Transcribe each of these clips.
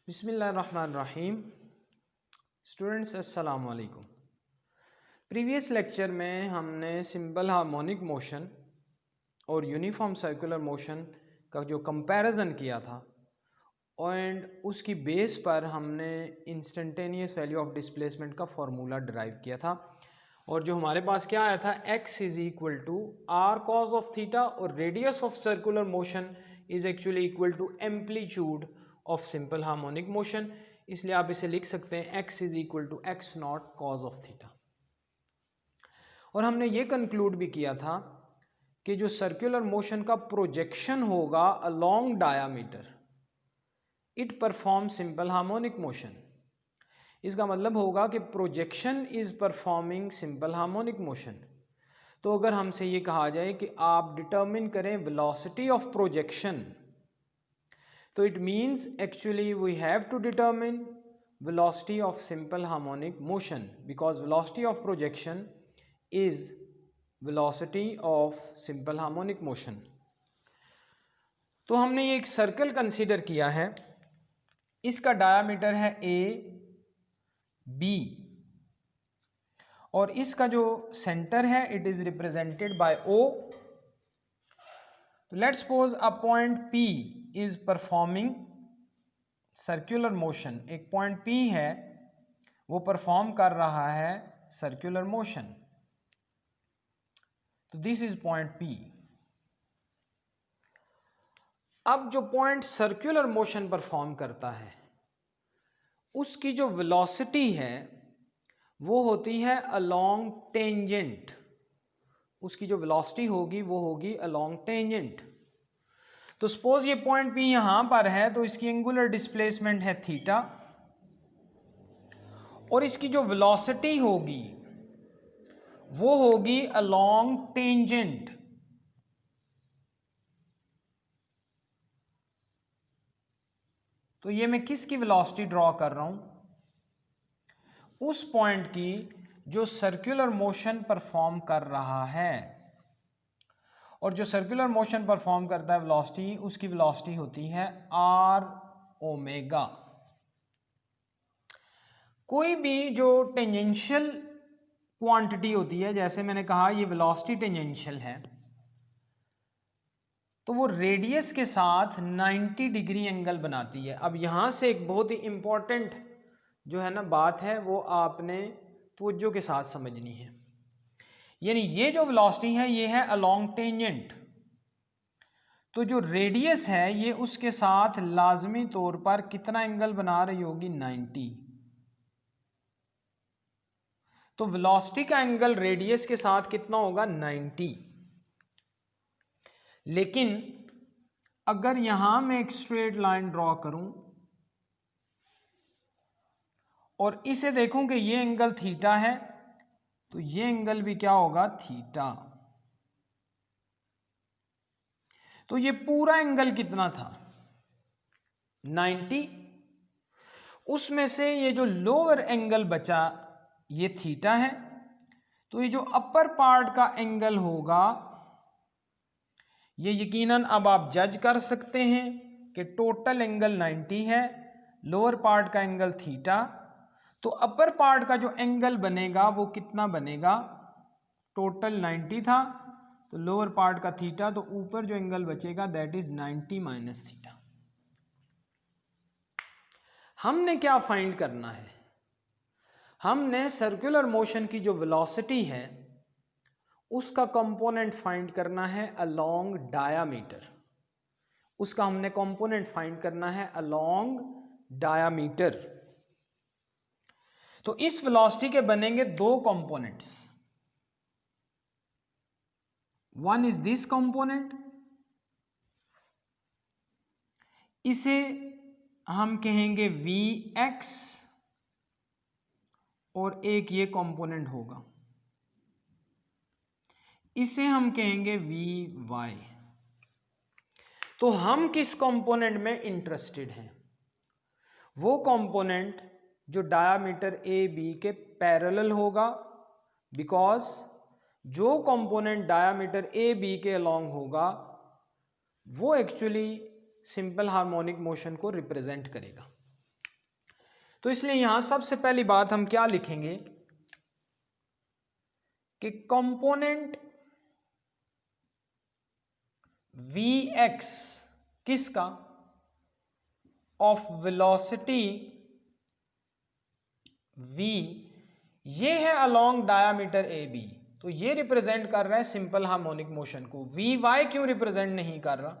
बिस्मिल्लाहिर्रहमानिर्रहीम। स्टूडेंट्स अस्सलाम वालेकुम। प्रीवियस लेक्चर में हमने सिंपल हार्मोनिक मोशन और यूनिफॉर्म सर्कुलर मोशन का जो कंपैरिजन किया था एंड उसकी बेस पर हमने इंस्टेंटेनियस वैल्यू ऑफ डिस्प्लेसमेंट का फार्मूला डिराइव किया था और जो हमारे पास क्या आया था x is equal to r cos of theta और radius of circular motion is actually equal to amplitude of simple harmonic motion. इसलिए आप इसे लिख सकते हैं x is equal to x naught cos of theta. और हमने ये कंक्लूड भी किया था कि जो सर्कुलर मोशन का प्रोजेक्शन होगा along diameter it perform simple harmonic motion. इसका मतलब होगा कि projection is performing simple harmonic motion. तो अगर हमसे ये कहा जाए कि आप डिटर्मिन करें वेलोसिटी ऑफ प्रोजेक्शन, तो it means actually we have to determine velocity of simple harmonic motion because velocity of projection is velocity of simple harmonic motion। तो हमने ये एक सर्कल कंसीडर किया है, इसका डायामीटर है a b और इसका जो सेंटर है it is represented by o। तो let's suppose a point p is performing circular motion. एक पॉइंट P है वो परफॉर्म कर रहा है सर्कुलर मोशन। तो दिस इज पॉइंट P। अब जो पॉइंट सर्कुलर मोशन परफॉर्म करता है उसकी जो वेलोसिटी है वो होती है अलोंग टेंजेंट। उसकी जो वेलोसिटी होगी वो होगी अलोंग टेंजेंट। तो सपोज ये पॉइंट P यहां पर है तो इसकी एंगुलर डिस्प्लेसमेंट है थीटा और इसकी जो वेलोसिटी होगी वो होगी अलोंग टेंजेंट। तो ये मैं किसकी वेलोसिटी ड्रॉ कर रहा हूं? उस पॉइंट की जो सर्कुलर मोशन परफॉर्म कर रहा है। और जो सर्कुलर मोशन परफॉर्म करता है वेलोसिटी, उसकी वेलोसिटी होती है आर ओमेगा। कोई भी जो टेंजेंशियल क्वांटिटी होती है, जैसे मैंने कहा ये वेलोसिटी टेंजेंशियल है, तो वो रेडियस के साथ 90 डिग्री एंगल बनाती है। अब यहां से एक बहुत ही इंपॉर्टेंट जो है ना बात है वो आपने तवज्जो के साथ समझनी है। यानी ये जो वेलोसिटी है ये है अलोंग टेंजेंट, तो जो रेडियस है ये उसके साथ लाजमी तौर पर कितना एंगल बना रही होगी? 90। तो वेलोसिटी का एंगल रेडियस के साथ कितना होगा? 90। लेकिन अगर यहां मैं एक स्ट्रेट लाइन ड्रॉ करूं और इसे देखूं कि ये एंगल थीटा है, तो ये एंगल भी क्या होगा? थीटा। तो ये पूरा एंगल कितना था? 90। उसमें से ये जो लोअर एंगल बचा ये थीटा है, तो ये जो अपर पार्ट का एंगल होगा ये यकीनन अब आप जज कर सकते हैं कि टोटल एंगल 90 है, लोअर पार्ट का एंगल थीटा। तो अपर पार्ट का जो एंगल बनेगा वो कितना बनेगा? टोटल 90 था तो लोअर पार्ट का थीटा, तो ऊपर जो एंगल बचेगा दैट इज 90 माइनस थीटा। हमने क्या फाइंड करना है? हमने सर्कुलर मोशन की जो वेलोसिटी है उसका कंपोनेंट फाइंड करना है अलोंग डायामीटर। उसका हमने कंपोनेंट फाइंड करना है अलोंग डायामीटर। तो इस वेलोसिटी के बनेंगे दो components. One is this component, इसे हम कहेंगे Vx और एक ये कंपोनेंट होगा इसे हम कहेंगे Vy। तो हम किस कंपोनेंट में इंटरेस्टेड हैं? वो कंपोनेंट जो डायामीटर ए बी के पैरेलल होगा, बिकॉज जो कंपोनेंट डायामीटर ए बी के अलोंग होगा वो एक्चुअली सिंपल हार्मोनिक मोशन को रिप्रेजेंट करेगा। तो इसलिए यहां सबसे पहली बात हम क्या लिखेंगे कि कंपोनेंट Vx किसका, ऑफ वेलोसिटी v, ये है अलोंग डायामीटर ए बी, तो ये रिप्रेजेंट कर रहा है सिंपल हार्मोनिक मोशन को। वी वाई क्यों रिप्रेजेंट नहीं कर रहा,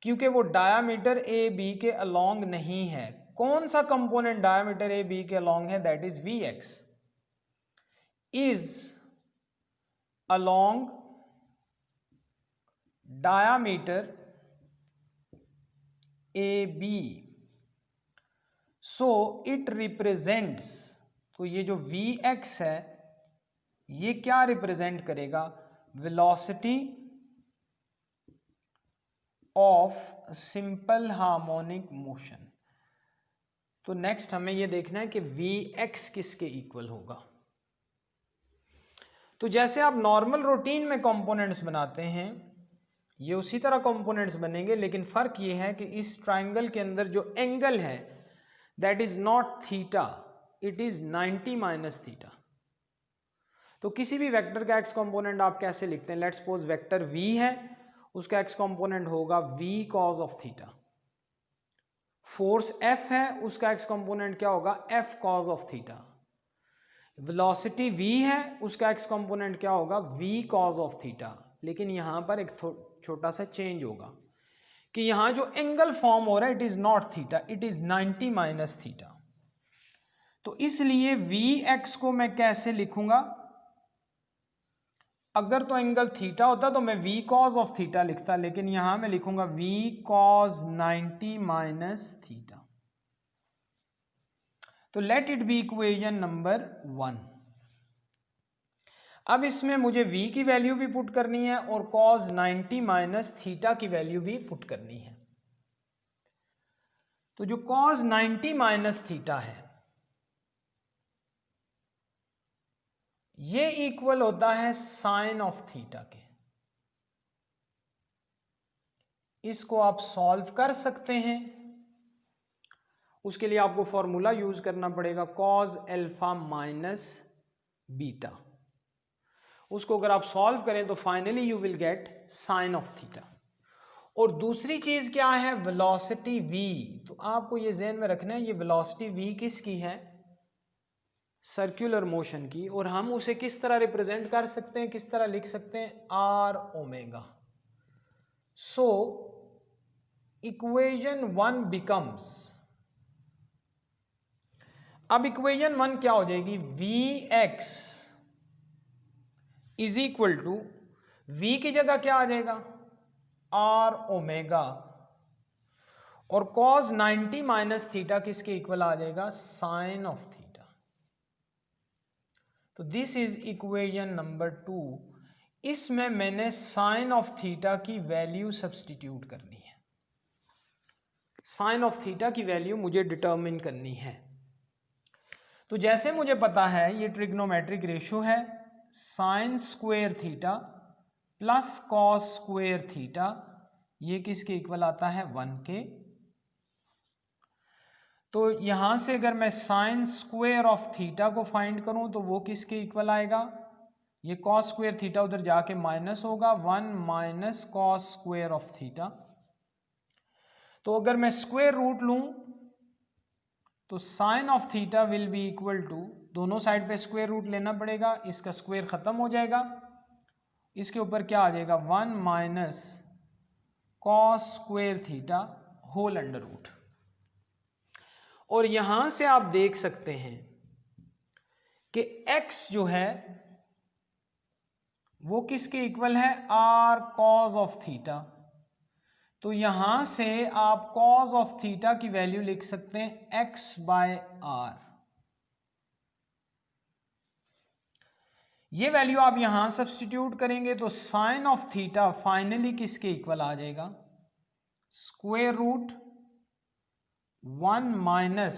क्योंकि वो डायामीटर ए बी के अलोंग नहीं है। कौन सा कंपोनेंट डायामीटर ए बी के अलोंग है, that is V x is along diameter A B, so it represents, तो ये जो वी एक्स है ये क्या रिप्रेजेंट करेगा, velocity of simple harmonic motion. तो नेक्स्ट हमें ये देखना है कि वी एक्स किसके इक्वल होगा। तो जैसे आप नॉर्मल रूटीन में कंपोनेंट्स बनाते हैं ये उसी तरह कंपोनेंट्स बनेंगे, लेकिन फर्क ये है कि इस ट्राइंगल के अंदर जो एंगल है that is not theta, it is 90 minus theta. तो किसी भी वेक्टर का एक्स कंपोनेंट आप कैसे लिखते हैं, लेट्स सपोज वेक्टर v है, उसका एक्स कंपोनेंट होगा v cause of theta. Force f है, उसका एक्स कंपोनेंट क्या होगा, f cause of theta. Velocity v है, उसका एक्स कंपोनेंट क्या होगा, v कॉज ऑफ थीटा। लेकिन यहां पर एक छोटा सा चेंज होगा कि यहां जो एंगल फॉर्म हो रहा है it is not theta, it is 90 minus theta. तो इसलिए Vx को मैं कैसे लिखूंगा, अगर तो एंगल थीटा होता तो मैं V कॉज ऑफ थीटा लिखता, लेकिन यहां मैं लिखूंगा V कॉज 90 माइनस थीटा। तो let it be equation number 1। अब इसमें मुझे V की वैल्यू भी पुट करनी है और कॉज 90 माइनस थीटा की वैल्यू भी पुट करनी है। तो जो कॉज 90 माइनस थीटा है ये इक्वल होता है साइन ऑफ थीटा के। इसको आप सॉल्व कर सकते हैं, उसके लिए आपको फॉर्मूला यूज करना पड़ेगा कॉज एल्फा माइनस बीटा। उसको अगर आप सॉल्व करें तो finally you will get sign of theta. और दूसरी चीज क्या है, वेलोसिटी v। तो आपको ये ज़हन में रखना है ये वेलोसिटी v किसकी है, सर्कुलर मोशन की। और हम उसे किस तरह रिप्रेजेंट कर सकते हैं, किस तरह लिख सकते हैं, R omega. So equation 1 becomes, अब इक्वेशन 1 क्या हो जाएगी, Vx is equal to, V की जगह क्या आ जाएगा, आर ओमेगा, और कॉस 90 माइनस थीटा किसके इक्वल आ जाएगा, साइन ऑफ थीटा। तो दिस इज इक्वेशन नंबर 2। इसमें मैंने साइन ऑफ थीटा की वैल्यू सब्स्टिट्यूट करनी है, साइन ऑफ थीटा की वैल्यू मुझे डिटरमिन करनी है। तो जैसे मुझे पता है ये ट्रिग्नोमेट्रिक रेशियो है, sine square theta plus cos square theta, ये किसके इक्वल आता है, 1 के। तो यहां से अगर मैं साइन स्क्वायर ऑफ थीटा को फाइंड करूं तो वो किसके इक्वल आएगा, ये कॉस स्क्वायर थीटा उधर जाके माइनस होगा, 1 minus cos square of theta. तो अगर मैं स्क्वायर रूट लूं तो sine of theta will be equal to, दोनों साइड पे स्क्वायर रूट लेना पड़ेगा, इसका स्क्वायर खत्म हो जाएगा, इसके ऊपर क्या आ जाएगा, 1 minus cos square theta whole under root. और यहां से आप देख सकते हैं कि x जो है वो किसके इक्वल है, r कॉस ऑफ थीटा। तो यहां से आप कॉस ऑफ थीटा की वैल्यू लिख सकते हैं x बाय r। ये वैल्यू आप यहां सब्स्टिट्यूट करेंगे तो साइन ऑफ थीटा फाइनली किसके इक्वल आ जाएगा, स्क्वायर रूट 1 माइनस,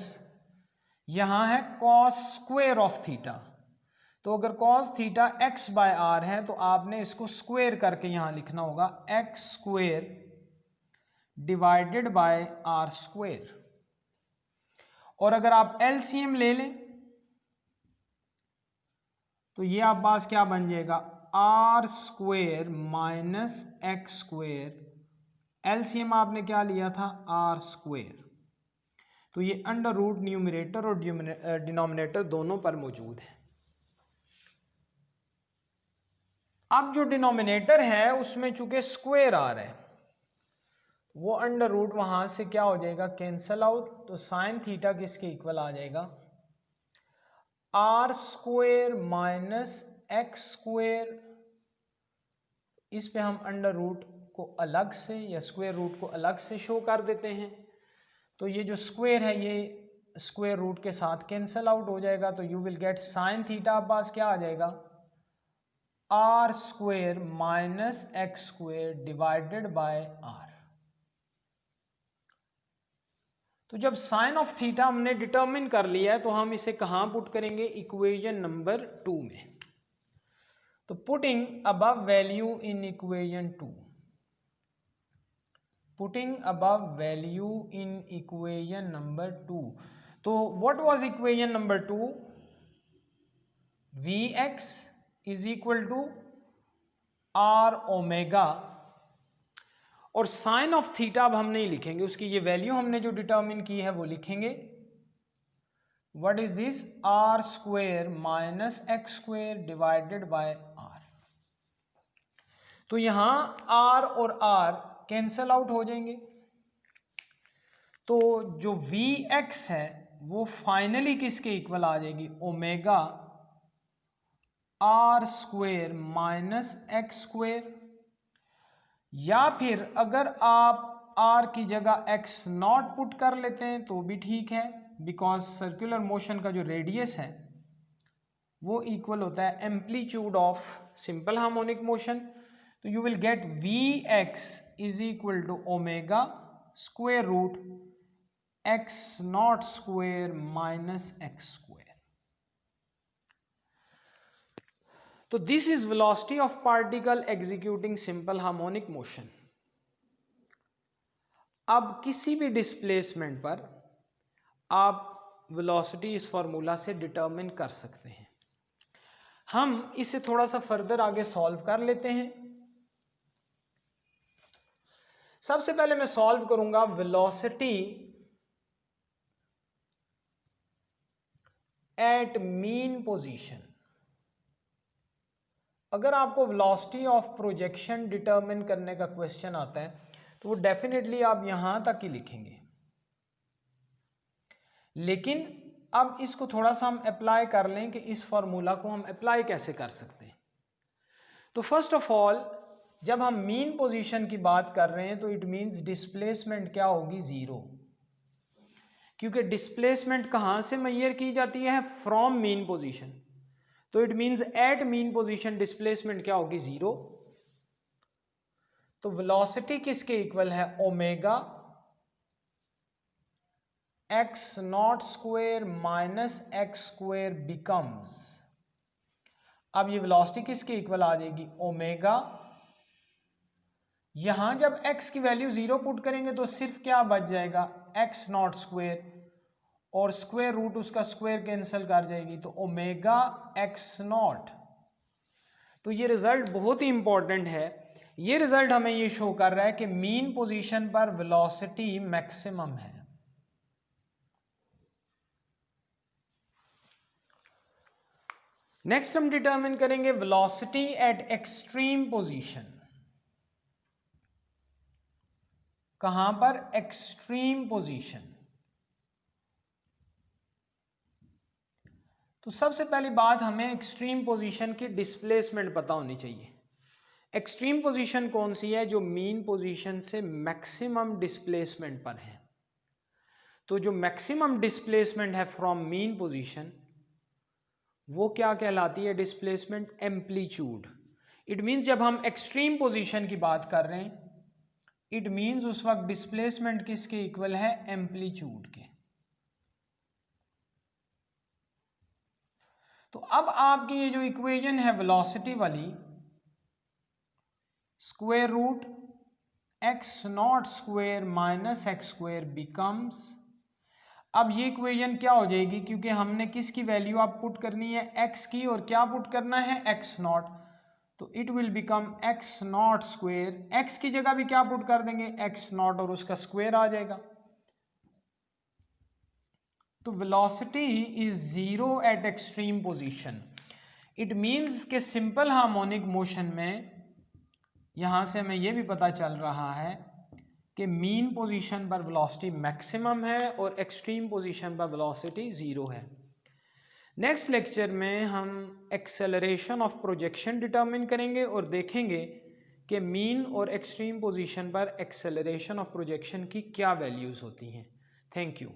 यहां है कॉस स्क्वायर ऑफ थीटा। तो अगर cos theta x by R है तो आपने इसको स्क्वायर करके यहां लिखना होगा x square divided by R square. और अगर आप एलसीएम ले लें तो ये आप पास क्या बन जाएगा, R square minus x square. LCM आपने क्या लिया था, आर स्क्वेयर। तो ये अंडर रूट न्यूमरेटर और डिनोमिनेटर दोनों पर मौजूद है। अब जो डिनोमिनेटर है उसमें चूंकि स्क्वेयर आ रहा है, वो अंडर रूट वहां से क्या हो जाएगा, कैंसल आउट। तो साइन थीटा किसके इक्वल आ जाएगा, R square minus x square. इस पे हम अंडर रूट को अलग से या स्क्वायर रूट को अलग से शो कर देते हैं। तो ये जो स्क्वायर है ये स्क्वायर रूट के साथ कैंसल आउट हो जाएगा। तो you will get sine theta आप पास क्या आ जाएगा, R square minus x square divided by R. तो जब साइन ऑफ थीटा हमने डिटरमिन कर लिया है तो हम इसे कहां पुट करेंगे, इक्वेशन नंबर 2 में। तो putting above value in equation 2, putting above value in equation number 2। तो what was equation number 2, v x is equal to r omega, और साइन ऑफ थीटा अब हम नहीं लिखेंगे, उसकी ये वैल्यू हमने जो डिटरमिन की है वो लिखेंगे। What is this, R square minus x square divided by R. तो यहां आर और आर कैंसल आउट हो जाएंगे। तो जो वी एक्स है वो फाइनली किसके इक्वल आ जाएगी, omega R square minus x square. या फिर अगर आप r की जगह x नॉट पुट कर लेते हैं तो भी ठीक है, बिकॉज सर्कुलर मोशन का जो रेडियस है वो इक्वल होता है amplitude of simple harmonic motion. तो you will get v x is equal to omega square root x not square minus x square. तो this is velocity of particle executing simple harmonic motion. अब किसी भी displacement पर आप velocity इस formula से determine कर सकते हैं। हम इसे थोड़ा सा फर्दर आगे सॉल्व कर लेते हैं। सबसे पहले मैं सॉल्व करूंगा वेलोसिटी एट मीन पोजीशन। अगर आपको वेलोसिटी ऑफ प्रोजेक्शन डिटरमिन करने का क्वेश्चन आता है तो वो डेफिनेटली आप यहां तक ही लिखेंगे, लेकिन अब इसको थोड़ा सा हम अप्लाई कर लें कि इस फॉर्मूला को हम अप्लाई कैसे कर सकते हैं। तो फर्स्ट ऑफ ऑल जब हम मीन पोजीशन की बात कर रहे हैं तो इट मींस डिस्प्लेसमेंट क्या होगी, जीरो, क्योंकि डिस्प्लेसमेंट कहां से मेजर की जाती है, फ्रॉम मीन पोजीशन। तो it means at mean position displacement क्या होगी, जीरो। तो वेलोसिटी किसके इक्वल है, omega X not square minus x square becomes, अब ये वेलोसिटी किसके इक्वल आ जाएगी, ओमेगा। यहां जब x की वैल्यू जीरो पुट करेंगे तो सिर्फ क्या बच जाएगा, एक्स नॉट स्क्वेयर, और स्क्वायर रूट उसका स्क्वायर कैंसिल कर जाएगी, तो ओमेगा एक्स नॉट। तो ये रिजल्ट बहुत ही इंपॉर्टेंट है। ये रिजल्ट हमें ये शो कर रहा है कि मीन पोजीशन पर वेलोसिटी मैक्सिमम है। नेक्स्ट हम डिटरमिन करेंगे वेलोसिटी एट एक्सट्रीम पोजीशन। कहां पर, एक्सट्रीम पोजीशन। तो सबसे पहली बात हमें एक्सट्रीम पोजीशन की डिस्प्लेसमेंट पता होनी चाहिए। एक्सट्रीम पोजीशन कौन सी है, जो मीन पोजीशन से मैक्सिमम डिस्प्लेसमेंट पर है। तो जो मैक्सिमम डिस्प्लेसमेंट है फ्रॉम मीन पोजीशन वो क्या कहलाती है, डिस्प्लेसमेंट एम्पलीट्यूड। इट मींस जब हम एक्सट्रीम पोजीशन की बात कर रहे हैं इट मींस उस वक्त डिस्प्लेसमेंट किसके इक्वल है, एम्पलीट्यूड के। तो अब आपकी ये जो इक्वेशन है वेलोसिटी वाली, square root x not square minus X square becomes, अब ये इक्वेशन क्या हो जाएगी, क्योंकि हमने किसकी वैल्यू आप पुट करनी है, x की, और क्या पुट करना है, x नॉट, तो it will become x naught square, x की जगह भी क्या पुट कर देंगे, x नॉट, और उसका स्क्वायर आ जाएगा। तो velocity is zero eight extreme position. It means के सिंपल हार्मोनिक मोशन में यहां से हमें यह भी पता चल रहा है कि मीन पोजीशन पर वेलोसिटी मैक्सिमम है और एक्सट्रीम पोजीशन पर वेलोसिटी ज़ीरो है। नेक्स्ट लेक्चर में हम एक्सेलरेशन ऑफ प्रोजेक्शन डिटरमिन करेंगे और देखेंगे कि मीन और एक्सट्रीम पोजीशन पर एक्सेलरेशन ऑफ प्रोजेक्शन की क्या वैल्यूज़ होती हैं। Thank you.